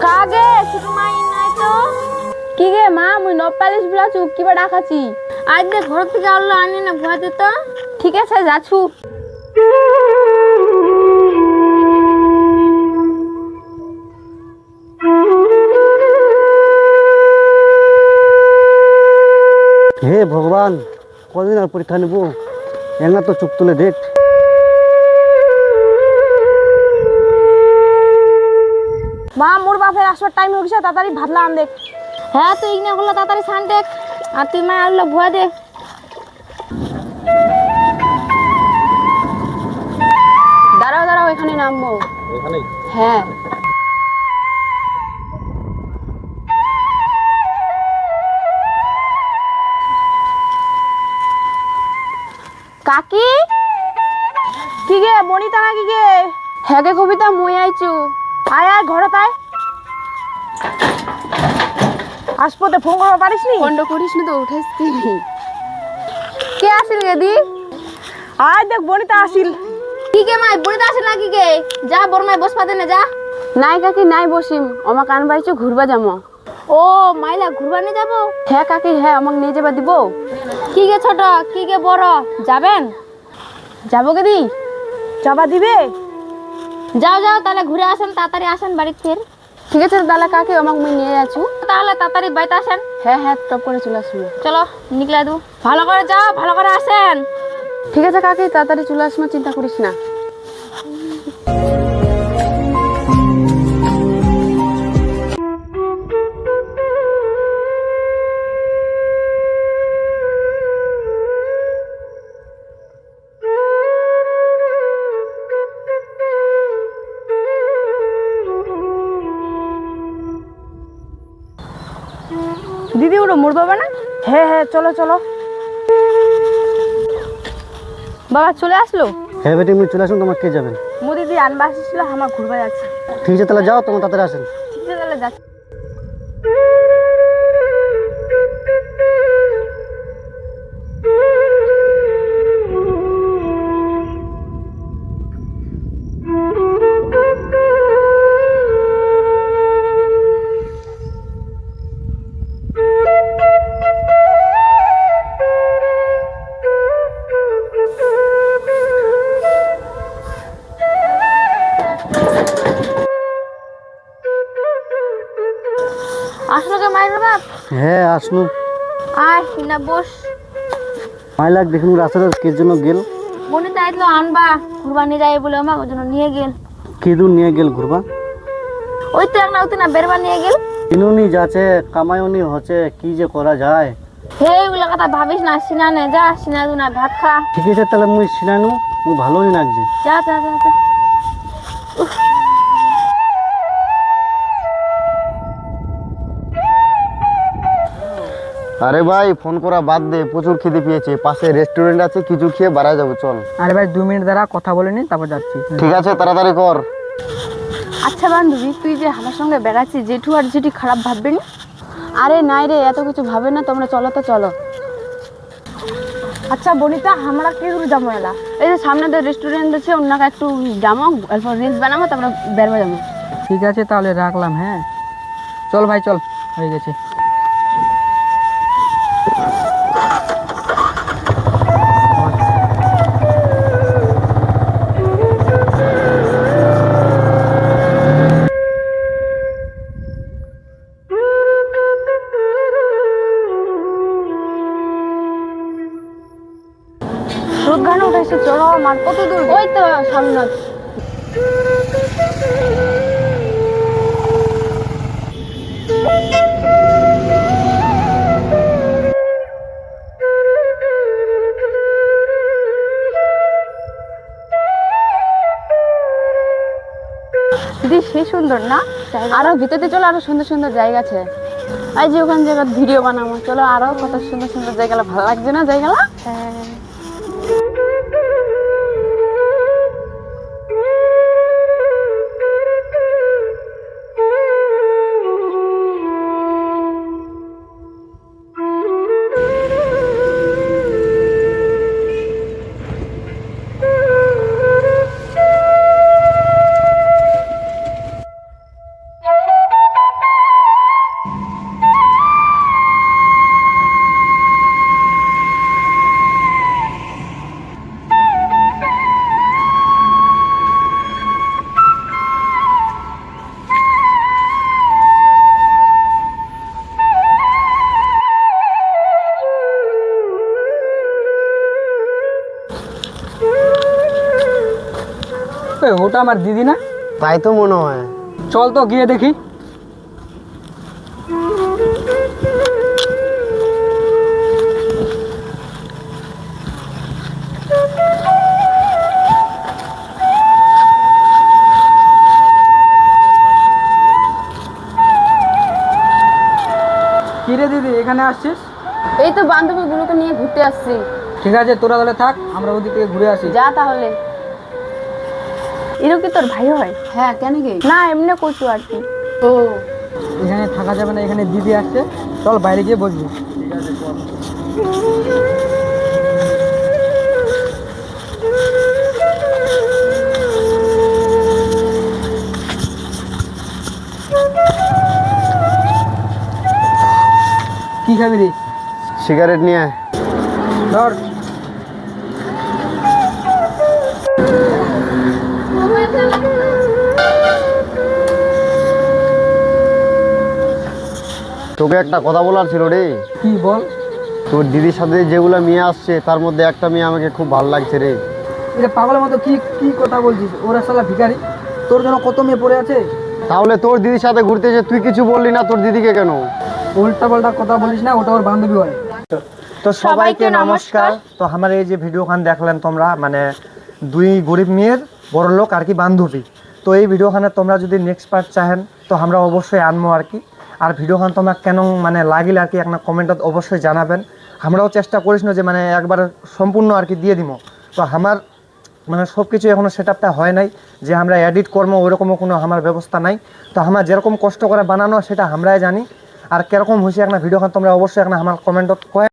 কাগে শুধু মাই নাই তো কি গে মা মুই নপালিশ বুলাছু কিবা ডাকাছি আজ দে ঘর থেকে আল্লাহ আনি না ভুয়া দে তো ঠিক আছে যাচ্ছু হে ভগবান কদিন আর পরীক্ষা নেব এঙ্গা তো চুপ তুলে দেখ মা মোর বাপের আসবার টাইম হয়ে গেছে তাড়াতাড়ি ভাতলা আন দেখ হ্যাঁ তুই ইগনা হলো তাড়াতাড়ি ছান দেখ আর তুই মা আল্লাহ ভুয়া দে দাঁড়াও দাঁড়াও এখানে নামবো এখানে হ্যাঁ কাকি কি গে বনিতা নাকি গে হ্যাঁ গে কবিতা মই আইছু আয় আয় ঘরে তাই আসপতে ফোন করবা পারিস নি ফোন করিস নি তো উঠাইছি কে আসিল গে দি আয় দেখ বনিতা আসিল কি গে মাই বনিতা আসিল নাকি গে যা বরমাই বস পাতে না যা নাই কাকি নাই বসিম আমা কান বাইছু ঘুরবা যামো ও মাইলা ঘুরবা নিয়ে যাবো হ্যাঁ কাকি হ্যাঁ আমাকে নিয়ে যাবা দিব কি গে ছোট কি গে বড় যাবেন যাবো গে দি যাবা দিবে যাও যাও তাহলে ঘুরে আসেন তাড়াতাড়ি আসেন বাড়িতে ফের ঠিক আছে তাহলে কাকি আমাকে মুই নিয়ে যাচ্ছু তাহলে তাড়াতাড়ি বাইতে আসেন হ্যাঁ হ্যাঁ টপ করে চলে আসবো চলো নিকলা দু ভালো করে যাও ভালো করে আসেন ঠিক আছে কাকি তাড়াতাড়ি চলে আসবো চিন্তা করিস না দিদি ওটা মোর বাবা না হ্যাঁ হ্যাঁ চলো চলো বাবা চলে আসলো হ্যাঁ বেটি আমি চলে আসুন তোমার কে যাবেন মো দিদি আনবা আসছিল আমার ঘুরবা যাচ্ছে ঠিক আছে তাহলে যাও তোমার তাড়াতাড়ি আসেন ঠিক আছে তাহলে যাচ্ছি আসলো কে মায়ের বাপ হ্যাঁ আসনু আয় না বস মাইলাক দেখুন রাস্তাটা কে জন্য গেল মনে চাইলো আনবা ঘুরবা নিয়ে যাই বলে আমার ওই জন্য নিয়ে গেল কে দূর নিয়ে গেল ঘুরবা ওই তো একটা ওই না বেরবা নিয়ে গেল কিনুনি যাচ্ছে কামায়নি হচ্ছে কি যে করা যায় হে ওগুলো কথা ভাবিস না সিনা নে যা সিনা দু না ভাত খা ঠিক আছে তাহলে মুই সিনানু মু ভালোই লাগছে যা যা যা যা আরে ভাই ফোন করা বাদ দে প্রচুর খিদে পেয়েছে পাশে রেস্টুরেন্ট আছে কিছু খেয়ে বাড়া যাবো চল আরে ভাই 2 মিনিট দ্বারা কথা বলে নি তারপর যাচ্ছি ঠিক আছে তাড়াতাড়ি কর আচ্ছা বান্ধবী তুই যে আমার সঙ্গে বেড়াচ্ছিস জেঠু আর জেঠি খারাপ ভাববে না আরে নাই রে এত কিছু ভাবে না তোমরা চলো তো চলো আচ্ছা বনিতা আমরা কি দূর যাবো এলা এই যে সামনে তো রেস্টুরেন্ট আছে ওনাকে একটু যাবো অল্প রিলস বানাবো তারপরে বেরবো যাবো ঠিক আছে তাহলে রাখলাম হ্যাঁ চল ভাই চল হয়ে গেছে রোদগান উঠেছে চলো মার কত দূর ওই তো সামনে দিদি সে সুন্দর না আরো ভিতরে চলো আরো সুন্দর সুন্দর জায়গা আছে এই যে ওখানে জায়গা ভিডিও বানাবো চলো আরো কত সুন্দর সুন্দর জায়গা ভালো লাগছে না জায়গাটা হ্যাঁ ওটা আমার দিদি না? তাই তো মনে হয়। চল তো গিয়ে দেখি। কিরে দিদি, এখানে আসছিস? এই তো বান্ধবীগুলোকে নিয়ে ঘুরতে আসছি। ঠিক আছে, তোরা তাহলে থাক, আমরা ওদিক থেকে ঘুরে আসি। যা তাহলে। এরও কি তোর ভাই হয়? হ্যাঁ, কেন গে? না, এমনি কচু আর কি। ও, এখানে থাকা যাবে না, এখানে দিদি আসছে, চল বাইরে গিয়ে বসবি। কি খাবি রে? সিগারেট নিয়ে আয়। ধর। তোকে একটা কথা বলার ছিল রে। কি বল? তোর দিদির সাথে যেগুলো মেয়ে আসছে তার মধ্যে একটা মেয়ে আমাকে খুব ভালো লাগছে রে। এটা পাগলের মতো কি কি কথা বলছিস? ওরা শালা ভিখারি, তোর জন্য কত মেয়ে পড়ে আছে। তাহলে তোর দিদির সাথে ঘুরতে এসে তুই কিছু বললি না তোর দিদিকে কেন? উল্টা পাল্টা কথা বলিস না, ওটা ওর বান্ধবী হয়। তো সবাইকে নমস্কার। তো আমার এই যে ভিডিওখান দেখলেন তোমরা, মানে দুই গরিব মেয়ের বড় লোক আর কি বান্ধবী। তো এই ভিডিওখানে তোমরা যদি নেক্সট পার্ট চাহেন তো আমরা অবশ্যই আনবো আর কি। আর ভিডিওখান তোমরা কেন মানে লাগিলে আর কি একটা কমেন্টত অবশ্যই জানাবেন। আমরাও চেষ্টা করিস না যে মানে একবার সম্পূর্ণ আর কি দিয়ে দিব। তো আমার মানে সব কিছু এখনও সেট আপটা হয় নাই যে আমরা এডিট করবো, ওইরকমও কোনো আমার ব্যবস্থা নাই। তো আমরা যেরকম কষ্ট করে বানানো সেটা আমরাই জানি। আর কীরকম হয়েছে একটা ভিডিওখান তোমরা অবশ্যই একটা আমার কমেন্টত কয়।